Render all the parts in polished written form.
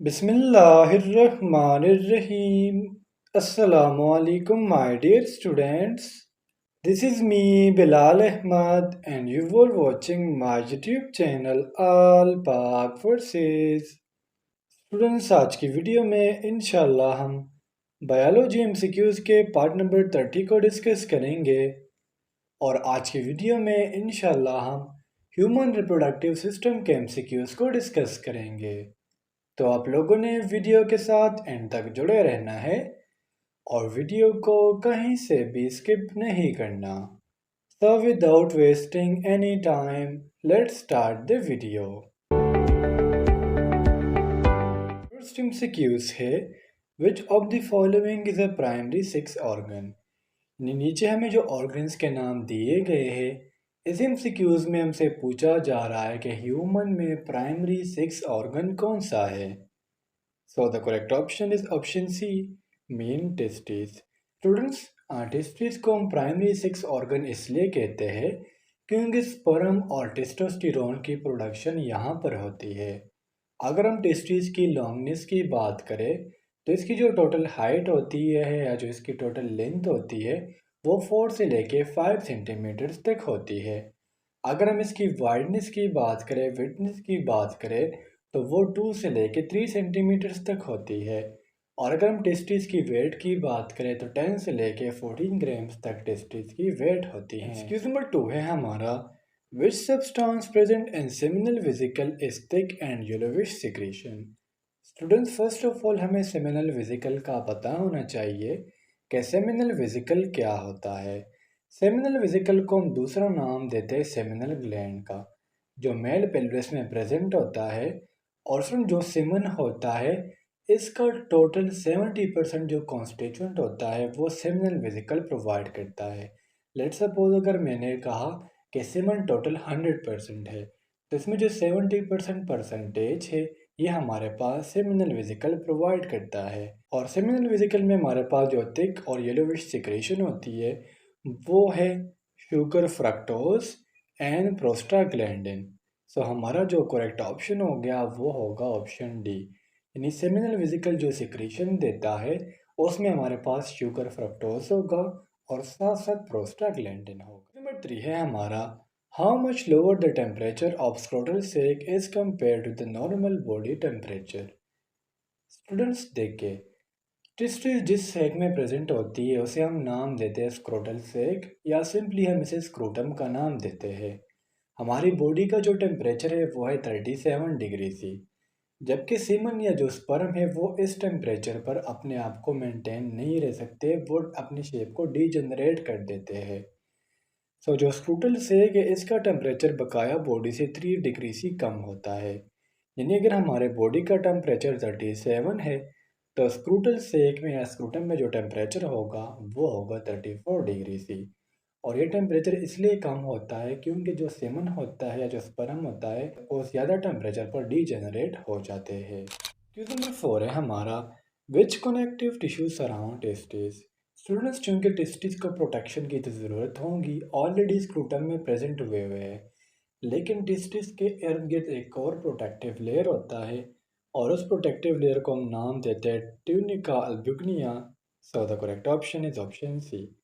Bismillahirrahmanirrahim. Assalamu alaikum, my dear students. This is me, Bilal Ahmad, and you are watching my YouTube channel All Pak Verses. Students आज की video में इंशाल्लाह हम biology MCQs के part number 30 को discuss करेंगे और आज की वीडियो में इंशाल्लाह हम ह्यूमन रिप्रोडक्टिव सिस्टम के एमसीक्यूज को डिस्कस करेंगे। तो आप लोगों ने वीडियो के साथ एंड तक जुड़े रहना है और वीडियो को कहीं से भी स्किप नहीं करना। So without wasting any time, let's start the video. First MCQs है which of the following is a primary sex organ? नीचे हमें जो ऑर्गन्स के नाम दिए गए हैं इस एमसीक्यूज में हमसे पूछा जा रहा है कि ह्यूमन में प्राइमरी सेक्स ऑर्गन कौन सा है। So the correct option is option C, main testis. Students testis को हम प्राइमरी सेक्स ऑर्गन इसलिए कहते हैं क्योंकि स्पर्म और टेस्टोस्टेरोन की प्रोडक्शन यहाँ पर होती है। अगर हम टेस्टिस की लॉन्गनेस की बात करें तो इसकी जो टोटल हाइट होती है या जो इसकी टोटल लेंथ होती है वो 4 से लेके 5 सेंटीमीटर तक होती है। अगर हम इसकी वाइडनेस की बात करें, विड्थनेस की बात करें तो वो 2 से लेके 3 सेंटीमीटर तक होती है। और अगर हम टेस्टिस की वेट की बात करें तो 10 से लेके 14 ग्राम्स तक टेस्टिस की वेट होती है। एक्सक्यूज नंबर 2 है हमारा which substance present in seminal vesicle is thick and yellowish secretion. Students first of all हमें सेमिनल वेसिकल का पता होना चाहिए कि सेमिनल वेसिकल क्या होता है। सेमिनल वेसिकल को हम दूसरा नाम देते हैं सेमिनल ग्लैंड का, जो मेल पेल्विस में प्रेजेंट होता है। और फिर जो सेमन होता है इसका टोटल 70% जो कॉन्स्टिट्यूएंट होता है वो सेमिनल वेसिकल प्रोवाइड करता है। लेट्स सपोज अगर मैंने कहा कि सेमन टोटल 100% है तो इसमें जो 70% परसेंटेज है ये हमारे पास सेमिनल वेसिकल प्रोवाइड करता है। और सेमिनल वेसिकल में हमारे पास जो थिक और येलोविश सिक्रेशन होती है वो है शुगर, फ्रक्टोज एंड प्रोस्टाग्लैंडिन। सो हमारा जो करेक्ट ऑप्शन हो गया वो होगा ऑप्शन डी, यानी सेमिनल वेसिकल जो सिक्रेशन देता है उसमें हमारे पास शुगर, फ्रक्टोज होगा और साथ साथ प्रोस्टाग्लैंडिन होगा। नंबर 3 है हमारा how much lower the temperature of scrotal sac as compare to the normal body temperature. Students देखिए, टेस्टिस जिस सैक में प्रेजेंट होती है उसे हम नाम देते हैं स्क्रोटल सैक या सिंपली हम इसे स्क्रोटम का नाम देते हैं। हमारी बॉडी का जो टेम्परेचर है वो है 37 डिग्री सी, जबकि सीमन या जो स्पर्म है वो इस टेम्परेचर पर अपने आप को मेंटेन नहीं रह सकते, वो अपनी शेप को डीजनरेट कर देते हैं। सो जो स्क्रूटल सेक है इसका टेम्परेचर बकाया बॉडी से 3 डिग्री से कम होता है। यानी अगर हमारे बॉडी का टेम्परेचर 37 है तो स्क्रूटल सेक में या स्क्रूटम में जो टेम्परेचर होगा वो होगा 34 डिग्री सी। और ये टेम्परेचर इसलिए कम होता है क्योंकि जो सेमन होता है या जो स्पर्म होता है वो ज़्यादा टेम्परेचर पर डीजेनरेट हो जाते हैं। क्वेश्चन नंबर 4 है हमारा which connective tissue surround testis. Students चूँकि टेस्टिस को प्रोटेक्शन की तो ज़रूरत होगी, ऑलरेडी स्क्रूटम में प्रेजेंट हुए हुए हैं, लेकिन टेस्टिस के इर्द गिर्द एक और प्रोटेक्टिव लेयर होता है और उस प्रोटेक्टिव लेयर को हम नाम देते हैं tunica albuginea. So the correct option is option C.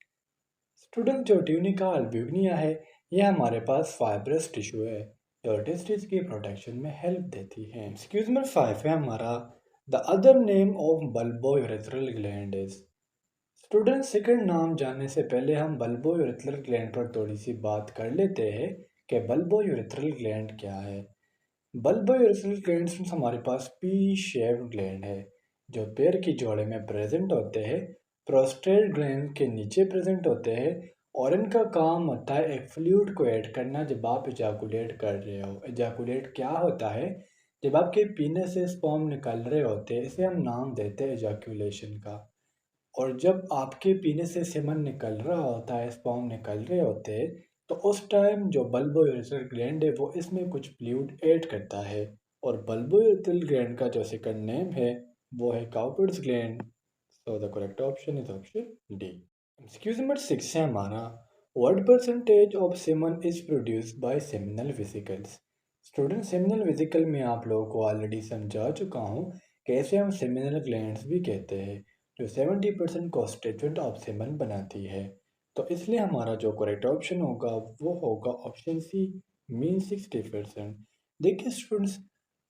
Student जो ट्यूनिका अल्ब्यूग्निया है ये हमारे पास फाइब्रस टिश्यू है जो टेस्टिस की प्रोटेक्शन में हेल्प देती है। एक्सक्यूज नंबर 5 है हमारा the other name of bulbourethral gland is. Student second नाम जानने से पहले हम बल्बोयूरेथ्रल ग्लैंड पर थोड़ी सी बात कर लेते हैं कि बल्बोयूरेथ्रल ग्लैंड क्या है। बल्बोयूरेथ्रल ग्लैंड हमारे पास पी शेप्ड ग्लैंड है जो पैर की जोड़े में प्रेजेंट होते हैं, प्रोस्टेट ग्लैंड के नीचे प्रेजेंट होते हैं और इनका काम होता है एक फ्लूइड को ऐड करना जब आप इजाकुलेट कर रहे हो। इजाकुलेट क्या होता है, जब आपके पीने से स्पर्म निकल रहे होते हैं इसे हम नाम देते हैं इजाकुलेशन का। और जब आपके पीने से सेमन निकल रहा होता है, स्पर्म निकल रहे होते हैं, तो उस टाइम जो बल्बोयूरेथ्रल ग्लैंड है वो इसमें कुछ फ्लूइड ऐड करता है और बल्बोयूरेथ्रल ग्लैंड का जो सेकंड नेम है वो है Cowper's gland. So the correct option is option D. Excuse number 6 है हमारा what percentage of semen is produced by seminal vesicles. Student seminal vesicle में आप लोगों को ऑलरेडी समझा चुका हूँ कैसे हम सेमिनल ग्लैंड्स भी कहते हैं, जो 70% कॉन्स्टिट्यूएंट ऑफ सेमन बनाती है। तो इसलिए हमारा जो करेक्ट ऑप्शन होगा वो होगा ऑप्शन सी, मीन 60%। देखिए स्टूडेंट्स,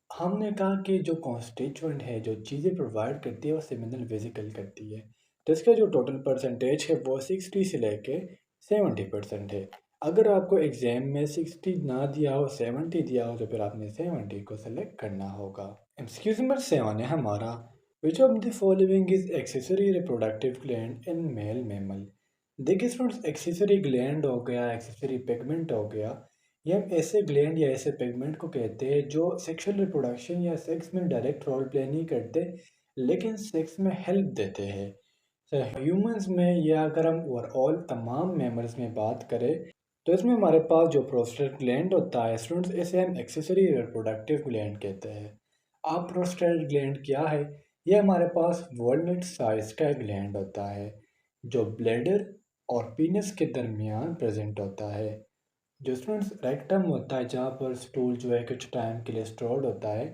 हमने कहा कि जो कॉन्स्टिट्यूएंट है, जो चीज़ें प्रोवाइड करती है, वो सेमिनल वेसिकल करती है। तो इसका जो टोटल परसेंटेज है वो 60 से लेके 70% है। अगर आपको एग्जाम में 60 ना दिया हो, 70 दिया हो, तो फिर आपने 70 को सेलेक्ट करना होगा। एक्सक्यूज नंबर 7 है हमारा, which of the following is accessory reproductive gland in male mammal. देखिए स्टूडेंट्स, एक्सेसरी ग्लैंड हो गया, एक्सेसरी पिगमेंट हो गया, ये हम ऐसे ग्लैंड या ऐसे पिगमेंट को कहते हैं जो सेक्सुअल रिप्रोडक्शन या सेक्स में डायरेक्ट रोल प्ले नहीं करते, लेकिन सेक्स में हेल्प देते हैं। तो ह्यूमंस में, या अगर हम ओवरऑल तमाम मेमर्स में बात करें, तो इसमें हमारे पास जो प्रोस्टेट ग्लैंड होता है स्टूडेंट्स, इसे हम एक्सेसरी रिप्रोडक्टिव ग्लैंड कहते हैं। अब प्रोस्टेट ग्लैंड क्या है? ये हमारे पास वॉलनट साइज का ग्लैंड होता है, जो ब्लैडर और पीनस के दरमियान प्रेजेंट होता है। जो स्टूडेंट्स रेक्टम होता है, जहाँ पर स्टूल जो है कुछ टाइम के लिए स्टोर्ड होता है,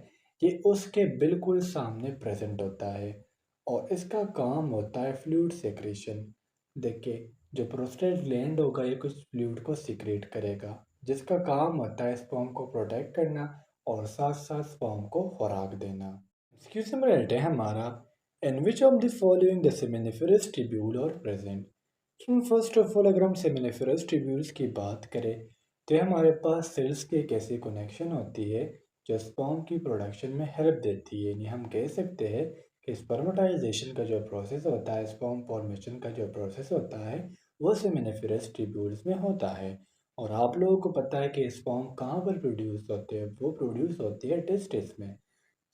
ये उसके बिल्कुल सामने प्रेजेंट होता है और इसका काम होता है फ्लूइड सेक्रेशन। देखिए, जो प्रोस्टेट ग्लैंड होगा ये कुछ फ्लूइड को सीक्रेट करेगा, जिसका काम होता है स्पर्म को प्रोटेक्ट करना और साथ साथ स्पर्म को खुराक देना। एक्सक्यूज नंबर 8 है हमारा, in which of the following the seminiferous tubule are present. First of all, अगर हम सेमिनिफरस ट्यूब्यूल्स की बात करें, तो हमारे पास सेल्स की एक ऐसी कनेक्शन होती है जो स्पर्म की प्रोडक्शन में हेल्प देती है। यानी हम कह सकते हैं कि स्पर्मेटाइजेशन का जो प्रोसेस होता है, स्पर्म फॉर्मेशन का जो प्रोसेस होता है, वो सेमिनिफरस ट्यूब्यूल्स में होता है। और आप लोगों को पता है कि स्पर्म कहाँ पर प्रोड्यूस होते हैं, वो प्रोड्यूस होती है टेस्टिस में।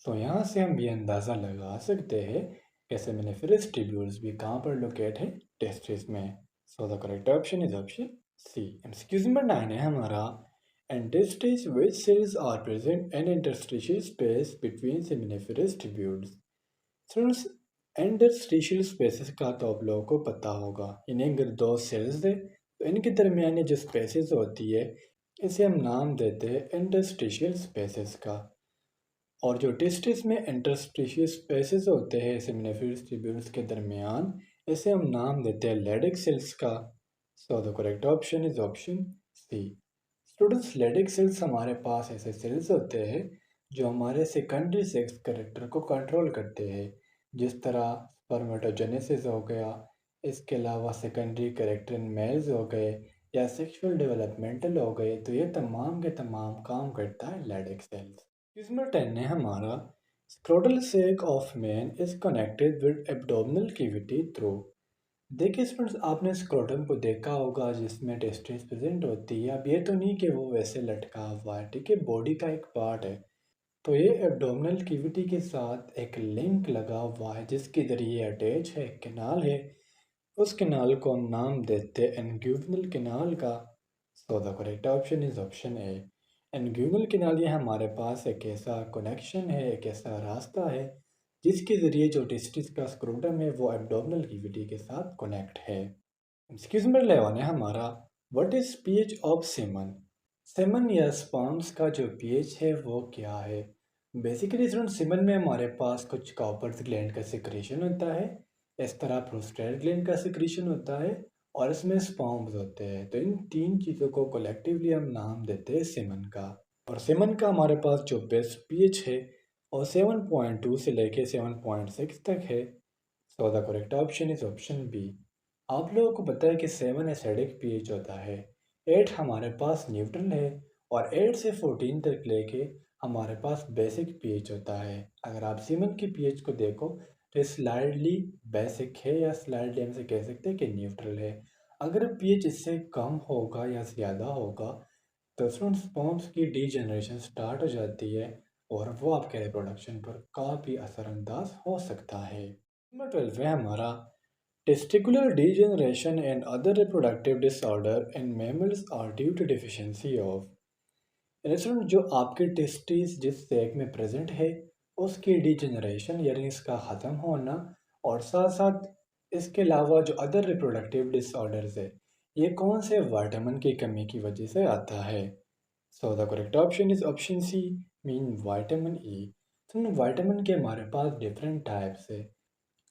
तो यहाँ से हम ये अंदाज़ा लगा सकते हैं कि सेमिनिफरस ट्यूब्यूल्स भी कहाँ पर लोकेट है, टेस्टिस में। So the correct option is option C. Excuse number 9 है हमारा, interstitial which cells are present in interstitial space between seminiferous tubules। Friends, interstitial spaces का तो आप लोगों को पता होगा, इन्हें अगर दो सेल्स है तो इनके दरमियान जो स्पेसेस होती है, इसे हम नाम देते हैं इंटरस्टिशियल स्पेसेस का। और जो टेस्टिस में इंटरस्टिशियल स्पेसेस होते हैं सेमिनिफरस ट्यूब्यूल्स के दरमियान, इसे हम नाम देते हैं लेडिक सेल्स का। So the correct option is option C. Students, Leydig cells हमारे पास ऐसे सेल्स होते हैं जो हमारे सेकेंडरी सेक्स कैरेक्टर को कंट्रोल करते हैं, जिस तरह स्पर्मेटोजेनेसिस हो गया, इसके अलावा सेकेंडरी कैरेक्टर इन मेल्स हो गए, या सेक्सुअल डेवलपमेंटल हो गए। तो ये तमाम के तमाम काम करता है लेडिक सेल्स। नंबर 10 है हमारा, scrotal sake of man is connected with abdominal cavity through. देखिए स्टूडेंट्स, आपने स्क्रोटम को देखा होगा जिसमें टेस्टिस प्रेजेंट होती है। अब ये तो नहीं कि वो वैसे लटका हुआ है, ठीक है, बॉडी का एक पार्ट है। तो ये एब्डोमिनल कैविटी के साथ एक लिंक लगा हुआ है, जिसके जरिए अटैच है, कैनाल है। उस कैनाल को हम नाम देते हैं इंग्यूवनल कैनाल का। So the correct option is option A. Inguinal canal, ये हमारे पास एक ऐसा कनेक्शन है, एक ऐसा रास्ता है जिसके ज़रिए जो टेस्टिस का स्क्रोटम है वो एब्डोमिनल कैविटी के साथ कनेक्ट है। एक्सक्यूज नंबर 11 है हमारा, what is pH of semen. Semen या स्पर्म्स का जो पीएच है वो क्या है? बेसिकली स्टूडेंट, सेमन में हमारे पास कुछ कॉपर्स ग्लैंड का सिक्रेशन होता है, इस तरह प्रोस्टेट ग्लैंड का सिक्रेशन होता है, और इसमें स्पर्म्स होते हैं। तो इन तीन चीज़ों को कलेक्टिवली हम नाम देते हैं सेमन का। और सेमन का हमारे पास जो बेस्ट पीएच है और 7.2 से लेके 7.6 तक है। So the correct option is option B. आप लोगों को पता है कि 7 एसिडिक पीएच होता है, 8 हमारे पास न्यूट्रल है, और 8 से 14 तक लेके हमारे पास बेसिक पीएच होता है। अगर आप सीमन की पीएच को देखो तो स्लाइडली बेसिक है, या स्लाइडली हम से कह सकते हैं कि न्यूट्रल है। अगर पीएच इससे कम होगा या ज़्यादा होगा तो स्पर्म्स की डीजनरेशन स्टार्ट हो जाती है, और वो आपके रिप्रोडक्शन पर काफ़ी असरअंदाज हो सकता है। नंबर 12 है हमारा, testicular degeneration and other reproductive disorder in mammals are due to deficiency of। Instant, जो आपके टेस्टिस जिस सेक में प्रेजेंट है उसकी डिजेनरेशन यानी इसका ख़त्म होना, और साथ साथ इसके अलावा जो अदर रिप्रोडक्टिव डिसऑर्डर्स है, ये कौन से विटामिन की कमी की वजह से आता है। So the correct option is option C, mean vitamin E. तो विटामिन के हमारे पास डिफरेंट टाइप्स है,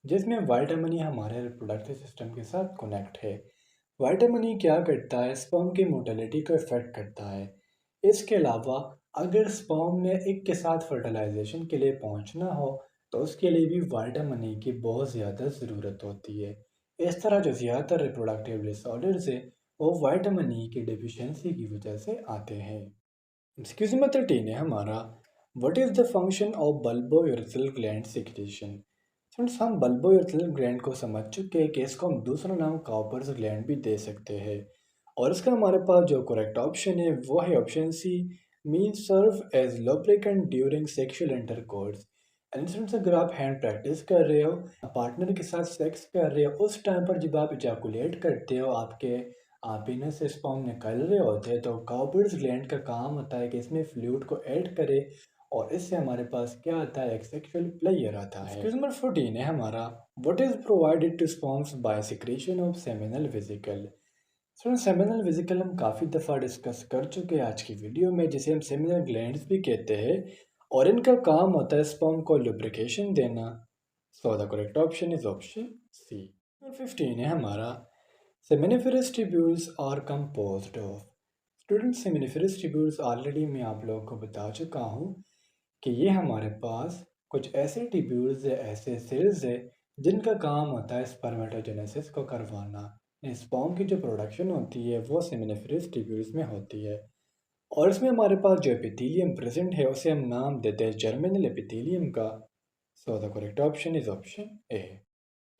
जिसमें विटामिन ई हमारे रिप्रोडक्टिव सिस्टम के साथ कनेक्ट है। विटामिन ई क्या करता है, स्पर्म की मोटिलिटी को इफेक्ट करता है। इसके अलावा अगर स्पर्म ने एक के साथ फर्टिलाइजेशन के लिए पहुंचना हो तो उसके लिए भी विटामिन ई की बहुत ज़्यादा ज़रूरत होती है। इस तरह जो ज़्यादातर रिप्रोडक्टिव डिसऑर्डर्स है वो विटामिन ई की डिफिशियंसी की वजह से आते हैं। एक्सक्यूज मी 13 है हमारा, what is the function of bulbourethral gland secretion. Friends, हम बल्बोयूरेथ्रल ग्लैंड को समझ चुके हैं कि इसको हम दूसरा नाम कापर्स ग्लैंड भी दे सकते हैं। और इसका हमारे पास जो करेक्ट ऑप्शन है वो है option C, mean serve as lubricant during sexual intercourse. And friends, अगर आप हैंड प्रैक्टिस कर रहे हो, पार्टनर के साथ सेक्स कर रहे हो, उस टाइम पर जब आप इजाकुलेट करते हो, आपके पीनस से स्पर्म निकल रहे होते हैं, तो कापर्स ग्लैंड का काम होता है कि इसमें फ्लूइड को ऐड करे और इससे हमारे पास क्या आता है, एक सेक्सुअल प्लेयर आता है। क्वेश्चन नंबर 14 है हमारा, what is provided to sperms by secretion of seminal vesicle. So seminal vesicle हम काफ़ी दफ़ा डिस्कस कर चुके हैं आज की वीडियो में, जिसे हम सेमिनल ग्लैंड्स भी कहते हैं। और इनका काम होता है स्पर्म को लुब्रिकेशन देना। So the correct option is option C. Number 15 है हमारा, seminiferous tubules are composed of. Students, seminiferous tubules already मैं आप लोगों को बता चुका हूँ कि ये हमारे पास कुछ ऐसे ट्यूब्यूल्स है, ऐसे सेल्स है जिनका काम होता है स्पर्मेटोजेनेसिस को करवाना। स्पर्म की जो प्रोडक्शन होती है वो सेमिनिफेरस ट्यूब्यूल्स में होती है। और इसमें हमारे पास जो एपिथेलियम प्रेजेंट है उसे हम नाम देते हैं जर्मिनल एपिथेलियम का। So the correct option is option ए।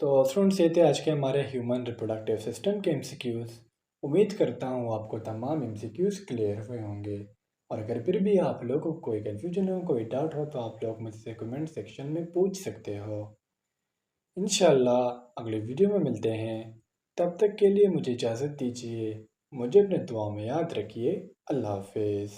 तो स्टूडेंट्स, ये थे आज के हमारे ह्यूमन रिप्रोडक्टिव सिस्टम के एमसीक्यूज़। उम्मीद करता हूँ आपको तमाम एमसीक्यूज़ क्लियर हुए होंगे। और अगर फिर भी आप लोगों को कोई कन्फ्यूजन हो, कोई डाउट हो, तो आप लोग मुझसे कमेंट सेक्शन में पूछ सकते हो। इंशाल्लाह अगले वीडियो में मिलते हैं। तब तक के लिए मुझे इजाज़त दीजिए। मुझे अपने दुआ में याद रखिए। अल्लाह हाफिज़।